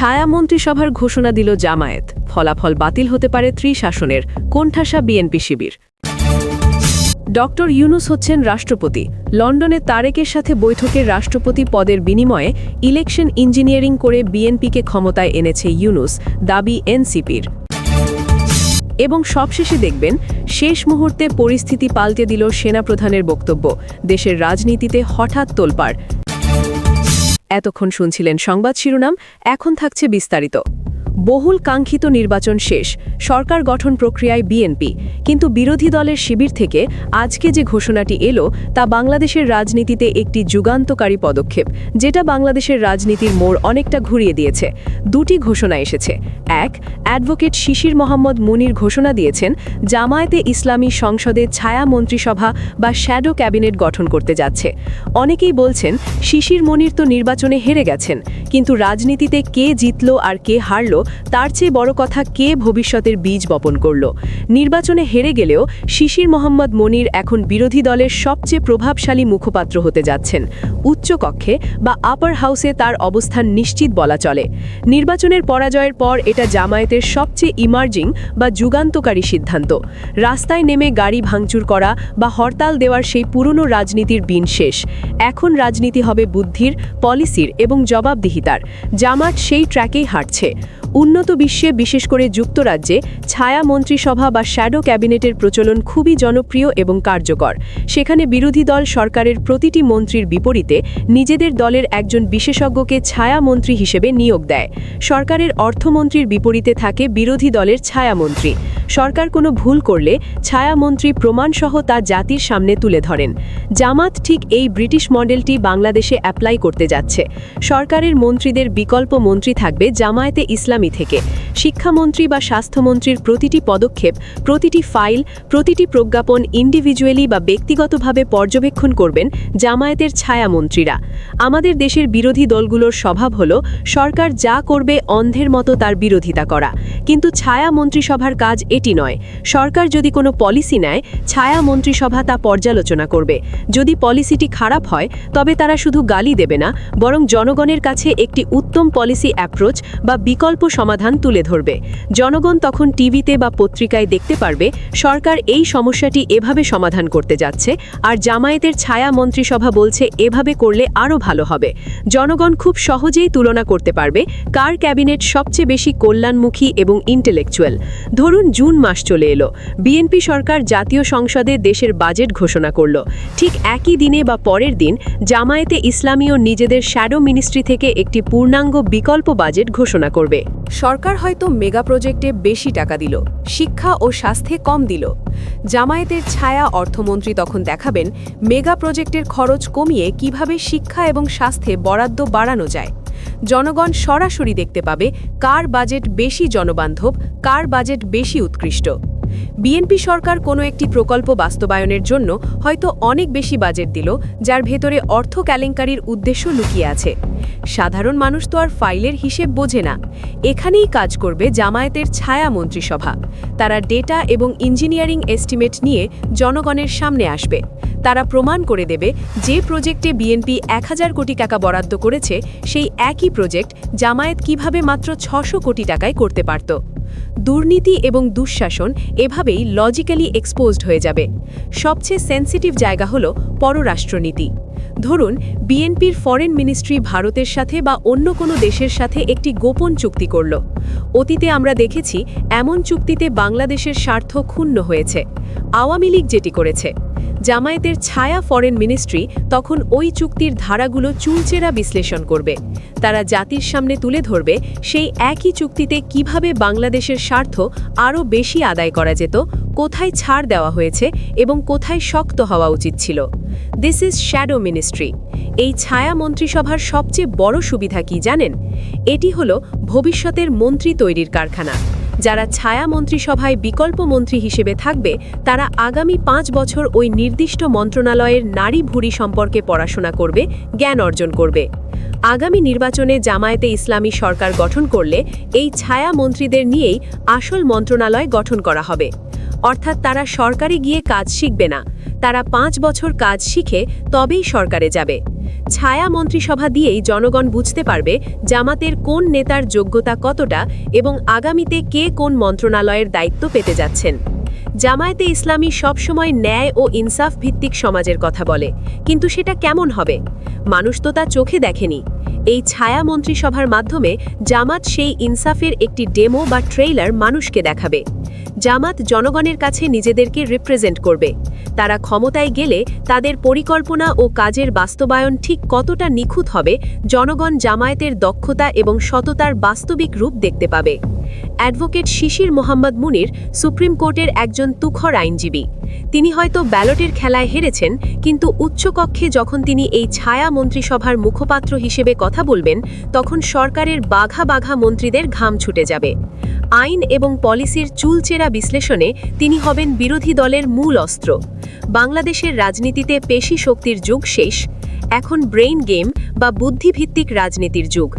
ছায়া মন্ত্রিসভার ঘোষণা দিল জামায়াত, ফলাফল বাতিল হতে পারে ত্রিশাসনের, কোণঠাসা বিএনপি শিবির। ডক্টর ইউনূস হচ্ছেন রাষ্ট্রপতি। লন্ডনে তারেকের সাথে বৈঠকে রাষ্ট্রপতি পদের বিনিময়ে ইলেকশন ইঞ্জিনিয়ারিং করে বিএনপিকে ক্ষমতায় এনেছে ইউনূস, দাবি এনসিপির। এবং সবশেষে দেখবেন, শেষ মুহূর্তে পরিস্থিতি পাল্টে দিল সেনাপ্রধানের বক্তব্য, দেশের রাজনীতিতে হঠাৎ তোলপাড়। এতক্ষণ শুনছিলেন সংবাদ শিরোনাম, এখন থাকছে বিস্তারিত। বহুল কাঙ্ক্ষিত নির্বাচন শেষ, সরকার গঠন প্রক্রিয়ায় বিএনপি, কিন্তু বিরোধী দলের শিবির থেকে আজকে যে ঘোষণাটি এলো তা বাংলাদেশের রাজনীতিতে একটি যুগান্তকারী পদক্ষেপ, যেটা বাংলাদেশের রাজনীতির মোড় অনেকটা ঘুরিয়ে দিয়েছে। দুটি ঘোষণা এসেছে। এক, অ্যাডভোকেট শিশির মোহাম্মদ মুনির ঘোষণা দিয়েছেন জামায়াতে ইসলামী সংসদে ছায়া মন্ত্রিসভা বা শ্যাডো ক্যাবিনেট গঠন করতে যাচ্ছে। অনেকেই বলছেন শিশির মনির তো নির্বাচনে হেরে গেছেন, কিন্তু রাজনীতিতে কে জিতল আর কে হারল তার চেয়ে বড় কথা কে ভবিষ্যতের বীজ বপন করল। নির্বাচনে হেরে গেলেও শিশির মোহাম্মদ মনির এখন বিরোধী দলের সবচেয়ে প্রভাবশালী মুখপাত্র হতে যাচ্ছেন। উচ্চকক্ষে বা আপার হাউসে তার অবস্থান নিশ্চিত বলা চলে। নির্বাচনের পরাজয়ের পর এটা জামায়াতের সবচেয়ে ইমার্জিং বা যুগান্তকারী সিদ্ধান্ত। রাস্তায় নেমে গাড়ি ভাঙচুর করা বা হরতাল দেওয়ার সেই পুরনো রাজনীতির দিন শেষ। এখন রাজনীতি হবে বুদ্ধির, পলিসির এবং জবাবদিহিতার। জামায়াত সেই ট্র্যাকেই হাঁটছে। উন্নত বিশ্বে, বিশেষ করে যুক্তরাজ্যে, ছায়া মন্ত্রিসভা বা শ্যাডো ক্যাবিনেটের প্রচলন খুবই জনপ্রিয় এবং কার্যকর। সেখানে বিরোধী দল সরকারের প্রতিটি মন্ত্রীর বিপরীতে নিজেদের দলের একজন বিশেষজ্ঞকে ছায়া মন্ত্রী হিসেবে নিয়োগ দেয়। সরকারের অর্থমন্ত্রীর বিপরীতে থাকে বিরোধী দলের ছায়ামন্ত্রী। সরকার কোনো ভুল করলে ছায়ামন্ত্রী প্রমাণসহ তা জাতির সামনে তুলে ধরেন। জামাত ঠিক এই ব্রিটিশ মডেলটি বাংলাদেশে অ্যাপ্লাই করতে যাচ্ছে। সরকারের মন্ত্রীদের বিকল্প মন্ত্রী থাকবে জামায়াতে ইসলামী থেকে। শিক্ষামন্ত্রী বা স্বাস্থ্যমন্ত্রীর প্রতিটি পদক্ষেপ, প্রতিটি ফাইল, প্রতিটি প্রজ্ঞাপন ইন্ডিভিজুয়ালি বা ব্যক্তিগতভাবে পর্যবেক্ষণ করবেন জামায়াতের ছায়ামন্ত্রীরা। আমাদের দেশের বিরোধী দলগুলোর স্বভাব হল সরকার যা করবে অন্ধের মতো তার বিরোধিতা করা, কিন্তু ছায়া মন্ত্রিসভার কাজ এটি নয়। সরকার যদি কোনো পলিসি নেয়, ছায়া মন্ত্রিসভা তা পর্যালোচনা করবে। যদি পলিসিটি খারাপ হয় তবে তারা শুধু গালি দেবে না, বরং জনগণের কাছে একটি উত্তম পলিসি অ্যাপ্রোচ বা বিকল্প সমাধান তুলে ধরবে। জনগণ তখন টিভিতে বা পত্রিকায় দেখতে পারবে সরকার এই সমস্যাটি এভাবে সমাধান করতে যাচ্ছে, আর জামায়াতের ছায়া মন্ত্রিসভা বলছে এভাবে করলে আরও ভালো হবে। জনগণ খুব সহজেই তুলনা করতে পারবে কার ক্যাবিনেট সবচেয়ে বেশি কল্যাণমুখী এবং ইন্টেলেকচুয়াল। ধরুন জুন মাস চলে এলো, বিএনপি সরকার জাতীয় সংসদে দেশের বাজেট ঘোষণা করল। ঠিক একই দিনে বা পরের দিন জামায়াতে ইসলামীও নিজেদের শ্যাডো মিনিস্ট্রি থেকে একটি পূর্ণাঙ্গ বিকল্প বাজেট ঘোষণা করবে। সরকার হয়তো মেগা প্রজেক্টে বেশি টাকা দিল, শিক্ষা ও স্বাস্থ্যে কম দিল। জামায়াতের ছায়া অর্থমন্ত্রী তখন দেখাবেন মেগা প্রজেক্টের খরচ কমিয়ে কিভাবে শিক্ষা এবং স্বাস্থ্যে বরাদ্দ বাড়ানো যায়। জনগণ সরাসরি দেখতে পাবে কার বাজেট বেশি জনবান্ধব, কার বাজেট বেশি উৎকৃষ্ট। বিএনপি সরকার কোনো একটি প্রকল্প বাস্তবায়নের জন্য হয়তো অনেক বেশি বাজেট দিল, যার ভেতরে অর্থ কেলেঙ্কারির উদ্দেশ্য লুকিয়ে আছে। সাধারণ মানুষ তো আর ফাইলের হিসেব বোঝে না। এখানেই কাজ করবে জামায়াতের ছায়া মন্ত্রিসভা। তারা ডেটা এবং ইঞ্জিনিয়ারিং এস্টিমেট নিয়ে জনগণের সামনে আসবে। তারা প্রমাণ করে দেবে যে প্রজেক্টে বিএনপি 1000 কোটি টাকা বরাদ্দ করেছে, সেই একই প্রজেক্ট জামায়াত কিভাবে মাত্র 600 কোটি টাকায় করতে পারত। দুর্নীতি এবং দুঃশাসন এভাবেই লজিক্যালি এক্সপোজড হয়ে যাবে। সবচেয়ে সেন্সিটিভ জায়গা হলো পররাষ্ট্রনীতি। ধরুন বিএনপির ফরেন মিনিস্ট্রি ভারতের সাথে বা অন্য কোনো দেশের সাথে একটি গোপন চুক্তি করল। অতীতে আমরা দেখেছি এমন চুক্তিতে বাংলাদেশের স্বার্থ ক্ষুণ্ণ হয়েছে। আওয়ামী লীগ যেটি করেছে। জামায়াতের ছায়া ফরেন মিনিস্ট্রি তখন ওই চুক্তির ধারাগুলো চুলচেরা বিশ্লেষণ করবে। তারা জাতির সামনে তুলে ধরবে সেই একই চুক্তিতে কিভাবে বাংলাদেশের স্বার্থ আরও বেশি আদায় করা যেত, কোথায় ছাড় দেওয়া হয়েছে এবং কোথায় শক্ত হওয়া উচিত ছিল। This is shadow ministry. এই ছায়া মন্ত্রিসভার সবচেয়ে বড় সুবিধা কি জানেন? এটি হলো ভবিষ্যতের মন্ত্রী তৈরির কারখানা। যারা ছায়া মন্ত্রিসভায় বিকল্প মন্ত্রী হিসেবে থাকবে, তারা আগামী 5 বছর ওই নির্দিষ্ট মন্ত্রণালয়ের নারী ভুঁড়ি সম্পর্কে পড়াশোনা করবে, জ্ঞান অর্জন করবে। আগামী নির্বাচনে জামায়াতে ইসলামী সরকার গঠন করলে এই ছায়া মন্ত্রীদের নিয়েই আসল মন্ত্রণালয় গঠন করা হবে। অর্থাৎ তারা সরকারে গিয়ে কাজ শিখবে না, তারা 5 বছর কাজ শিখে তবেই সরকারে যাবে। ছায়া মন্ত্রিসভা দিয়েই জনগণ বুঝতে পারবে জামাতের কোন নেতার যোগ্যতা কতটা এবং আগামীতে কে কোন মন্ত্রণালয়ের দায়িত্ব পেতে যাচ্ছেন। জামায়াতে ইসলামী সবসময় ন্যায় ও ইনসাফ ভিত্তিক সমাজের কথা বলে, কিন্তু সেটা কেমন হবে? মানুষ তো তা চোখে দেখেনি। এই ছায়া মন্ত্রিসভার মাধ্যমে জামাত সেই ইনসাফের একটি ডেমো বা ট্রেইলার মানুষকে দেখাবে। জামাত জনগণের কাছে নিজেদেরকে রিপ্রেজেন্ট করবে। তারা ক্ষমতায় গেলে তাদের পরিকল্পনা ও কাজের বাস্তবায়ন ঠিক কতটা নিখুঁত হবে, জনগণ জামায়াতের দক্ষতা এবং সততার বাস্তবিক রূপ দেখতে পাবে। অ্যাডভোকেট শিশির মোহাম্মদ মুনির সুপ্রিম কোর্টের একজন তুখর আইনজীবী। তিনি হয়তো ব্যালটের খেলায় হেরেছেন, কিন্তু উচ্চকক্ষে যখন তিনি এই ছায়া মন্ত্রিসভার মুখপাত্র হিসেবে কথা বলবেন, তখন সরকারের বাঘা বাঘা মন্ত্রীদের ঘাম ছুটে যাবে। আইন এবং পলিসির চুলচেরা বিশ্লেষণে তিনি হবেন বিরোধী দলের মূল অস্ত্র। বাংলাদেশের রাজনীতিতে পেশি শক্তির যুগ শেষ, এখন ব্রেইন গেম বা বুদ্ধিভিত্তিক রাজনীতির যুগ।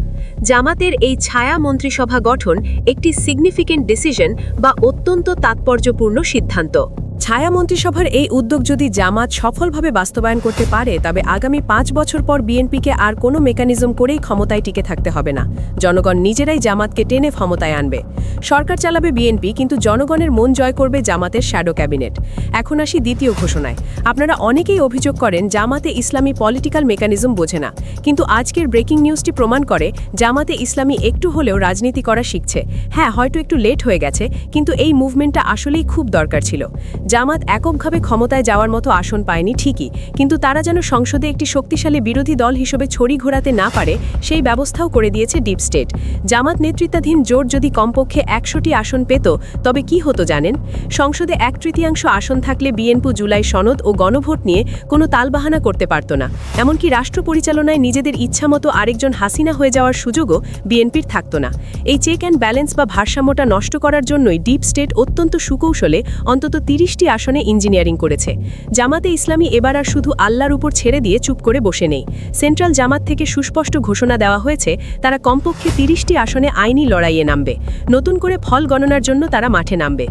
জামাতের এই ছায়া মন্ত্রিসভা গঠন একটি সিগনিফিকেন্ট ডিসিশন বা অত্যন্ত তাৎপর্যপূর্ণ সিদ্ধান্ত। ছায়া মন্ত্রিসভার এই উদ্যোগ যদি জামাত সফলভাবে বাস্তবায়ন করতে পারে, তবে আগামী 5 বছর পর বিএনপিকে আর কোনো মেকানিজম করেই ক্ষমতায় টিকে থাকতে হবে না। জনগণ নিজেরাই জামাতকে টেনে ক্ষমতায় আনবে। সরকার চালাবে বিএনপি, কিন্তু জনগণের মন জয় করবে জামাতের শ্যাডো ক্যাবিনেট। এখন আসি দ্বিতীয় ঘোষণায়। আপনারা অনেকেই অভিযোগ করেন জামাতে ইসলামী পলিটিক্যাল মেকানিজম বোঝে না, কিন্তু আজকের ব্রেকিং নিউজটি প্রমাণ করে জামাতে ইসলামী একটু হলেও রাজনীতি করা শিখছে। হ্যাঁ, হয়তো একটু লেট হয়ে গেছে, কিন্তু এই মুভমেন্টটা আসলেই খুব দরকার ছিল। জামাত এককভাবে ক্ষমতায় যাওয়ার মতো আসন পায়নি ঠিকই, কিন্তু তারা যেন সংসদে একটি শক্তিশালী বিরোধী দল হিসেবে ছড়ি ঘোরাতে না পারে, সেই ব্যবস্থাও করে দিয়েছে ডিপ স্টেট। জামাত নেতৃত্বাধীন জোট যদি কমপক্ষে 100টি আসন পেত, তবে কি হতো জানেন? সংসদে 1/3 আসন থাকলে বিএনপি জুলাই সনদ ও গণভোট নিয়ে কোনো তালবাহানা করতে পারত না। এমনকি রাষ্ট্র পরিচালনায় নিজেদের ইচ্ছামতো আরেকজন হাসিনা হয়ে যাওয়ার সুযোগও বিএনপির থাকত না। এই চেক অ্যান্ড ব্যালেন্স বা ভারসাম্যটা নষ্ট করার জন্যই ডিপ স্টেট অত্যন্ত সুকৌশলে অন্তত 30টি আসনে ইঞ্জিনিয়ারিং করেছে। জামাতে ইসলামী এবার আর শুধু আল্লাহর উপর ছেড়ে দিয়ে চুপ করে বসে নেই। সেন্ট্রাল জামাত থেকে সুস্পষ্ট ঘোষণা দেওয়া হয়েছে, তারা কমপক্ষে 30টি আসনে আইনি লড়াইয়ে নামবে। নতুন করে ফল গণনার জন্য তারা মাঠে নামবে।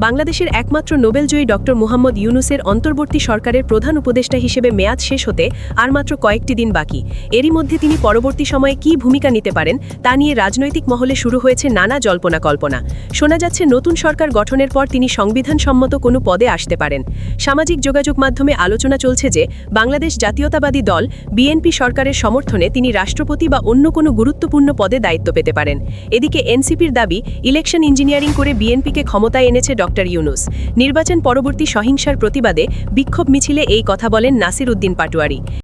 বাংলাদেশের একমাত্র নোবেলজয়ী ডক্টর মুহাম্মদ ইউনুসের অন্তর্বর্তী সরকারের প্রধান উপদেষ্টা হিসেবে মেয়াদ শেষ হতে আর মাত্র কয়েকটি দিন বাকি। এরই মধ্যে তিনি পরবর্তী সময়ে কী ভূমিকা নিতে পারেন তা নিয়ে রাজনৈতিক মহলে শুরু হয়েছে নানা জল্পনা কল্পনা। শোনা যাচ্ছে নতুন সরকার গঠনের পর তিনি সংবিধানসম্মত কোনো পদে আসতে পারেন। সামাজিক যোগাযোগ মাধ্যমে আলোচনা চলছে যে বাংলাদেশ জাতীয়তাবাদী দল বিএনপি সরকারের সমর্থনে তিনি রাষ্ট্রপতি বা অন্য কোনো গুরুত্বপূর্ণ পদে দায়িত্ব পেতে পারেন। এদিকে এনসিপির দাবি, ইলেকশন ইঞ্জিনিয়ারিং করে বিএনপিকে ক্ষমতায় এনেছে ডক্টর ইউনুস। নির্বাচন পরবর্তী সহিংসার প্রতিবাদে বিক্ষোভ মিছিলে এই কথা বলেন নাসির উদ্দিন পাটোয়ারি।